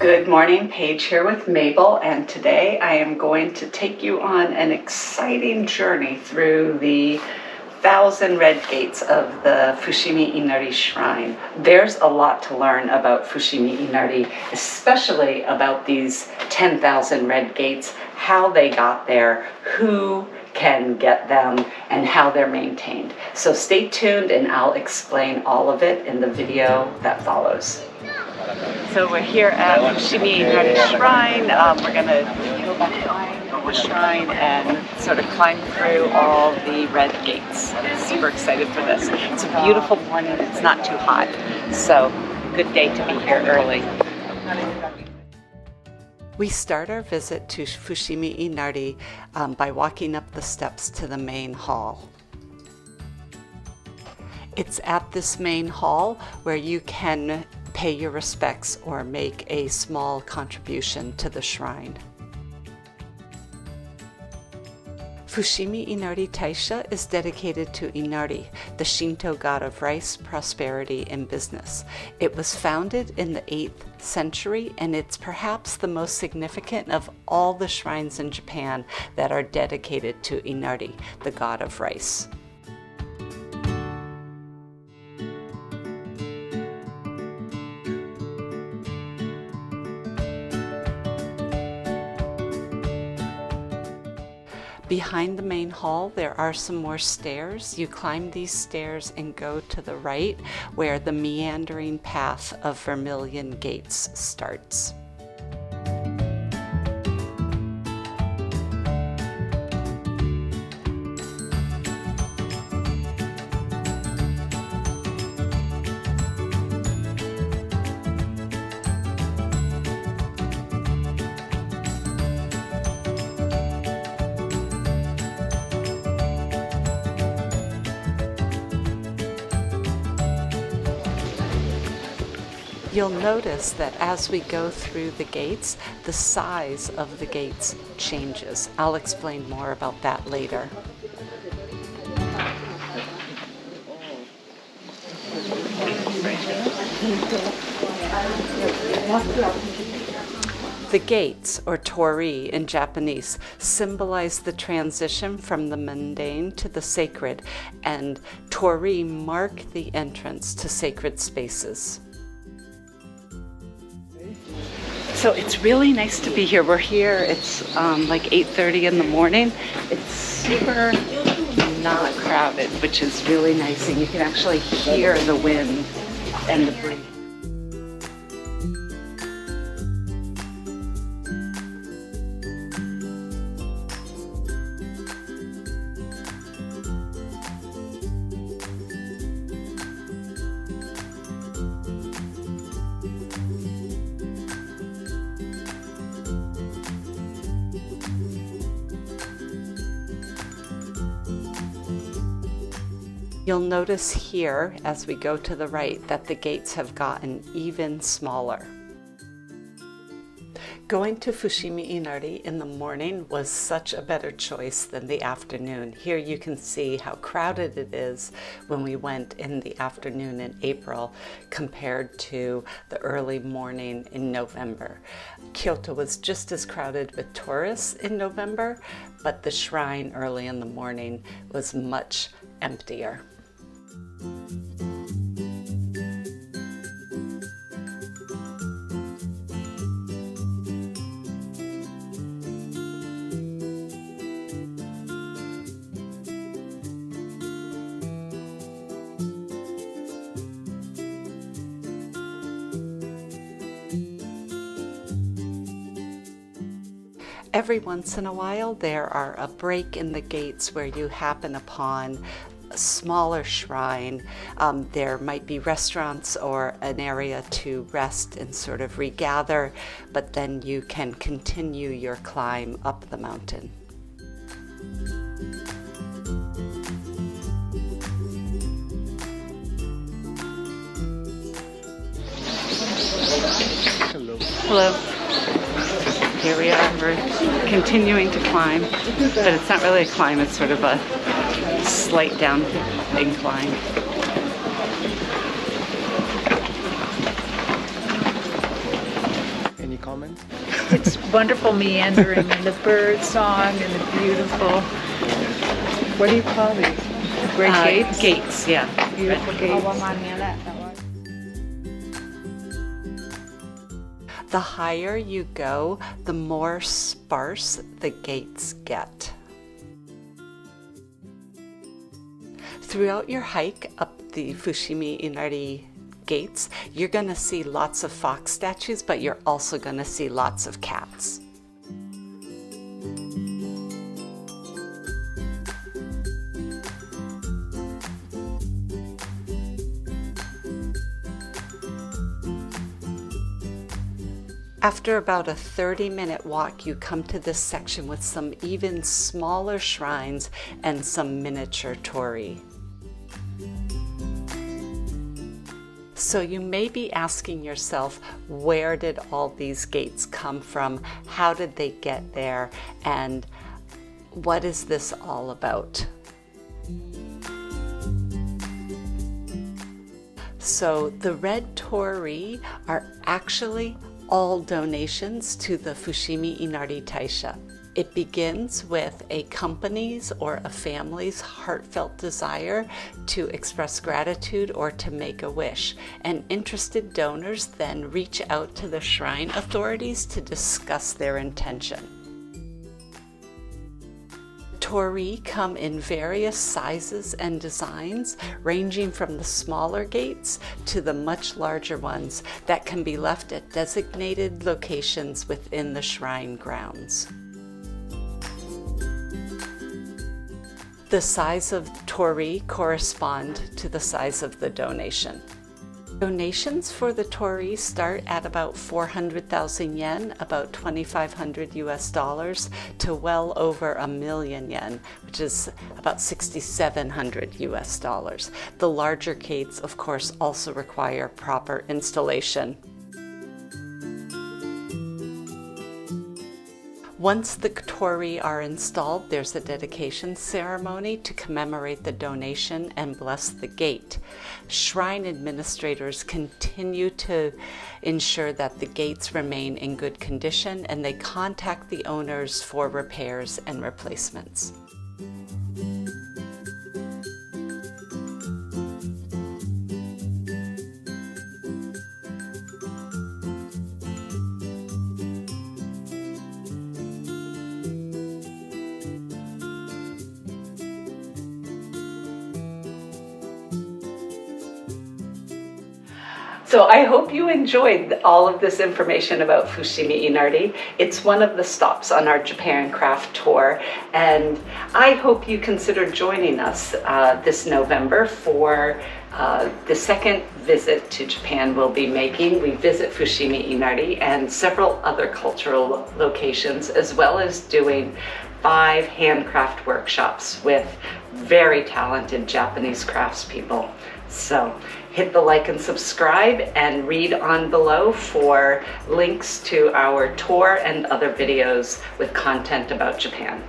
Good morning, Paige here with m.a.b.e.l, and today I am going to take you on an exciting journey through the 1,000 red gates of the Fushimi Inari Shrine. There's a lot to learn about Fushimi Inari, especially about these 10,000 red gates, how they got there, who can get them, and how they're maintained. So stay tuned and I'll explain all of it in the video that follows. So we're here at Fushimi Inari Shrine. We're going to go behind the shrine and sort of climb through all the red gates. Super excited for this. It's a beautiful morning. It's not too hot. So good day to be here early. We start our visit to Fushimi Inari by walking up the steps to the main hall. It's at this main hall where you can pay your respects or make a small contribution to the shrine. Fushimi Inari Taisha is dedicated to Inari, the Shinto god of rice, prosperity, and business. It was founded in the 8th century, and it's perhaps the most significant of all the shrines in Japan that are dedicated to Inari, the god of rice. Behind the main hall, there are some more stairs. You climb these stairs and go to the right, where the meandering path of Vermillion gates starts. You'll notice that as we go through the gates, the size of the gates changes. I'll explain more about that later. The gates, or Torii in Japanese, symbolize the transition from the mundane to the sacred, and Torii mark the entrance to sacred spaces. So it's really nice to be here. We're here, it's like 8:30 in the morning. It's super not crowded, which is really nice, and you can actually hear the wind and the breeze. You'll notice here, as we go to the right, that the gates have gotten even smaller. Going to Fushimi Inari in the morning was such a better choice than the afternoon. Here you can see how crowded it is when we went in the afternoon in April compared to the early morning in November. Kyoto was just as crowded with tourists in November, but the shrine early in the morning was much emptier. Every once in a while, there are a break in the gates where you happen upon a smaller shrine. There might be restaurants or an area to rest and sort of regather, but then you can continue your climb up the mountain. Hello. Hello. Here we are, we're continuing to climb, but it's not really a climb, it's sort of a slight down incline. Any comment? It's wonderful meandering and the bird song and the beautiful, what do you call these? Great gates? Gates, yeah. Beautiful gates. The higher you go, the more sparse the gates get. Throughout your hike up the Fushimi Inari gates, you're going to see lots of fox statues, but you're also going to see lots of cats. After about a 30-minute walk, you come to this section with some even smaller shrines and some miniature torii. So you may be asking yourself, where did all these gates come from? How did they get there? And what is this all about? So the red torii are actually all donations to the Fushimi Inari Taisha. It begins with a company's or a family's heartfelt desire to express gratitude or to make a wish, and interested donors then reach out to the shrine authorities to discuss their intention. Torii come in various sizes and designs, ranging from the smaller gates to the much larger ones that can be left at designated locations within the shrine grounds. The size of torii correspond to the size of the donation. Donations for the torii start at about 400,000 yen, about 2,500 US dollars, to well over 1,000,000 yen, which is about 6,700 US dollars. The larger gates, of course, also require proper installation. Once the torii are installed, there's a dedication ceremony to commemorate the donation and bless the gate. Shrine administrators continue to ensure that the gates remain in good condition, and they contact the owners for repairs and replacements. So I hope you enjoyed all of this information about Fushimi Inari. It's one of the stops on our Japan craft tour, and I hope you consider joining us this November for the second visit to Japan we'll be making. We visit Fushimi Inari and several other cultural locations, as well as doing 5 handcraft workshops with very talented Japanese craftspeople. So hit the like and subscribe, and read on below for links to our tour and other videos with content about Japan.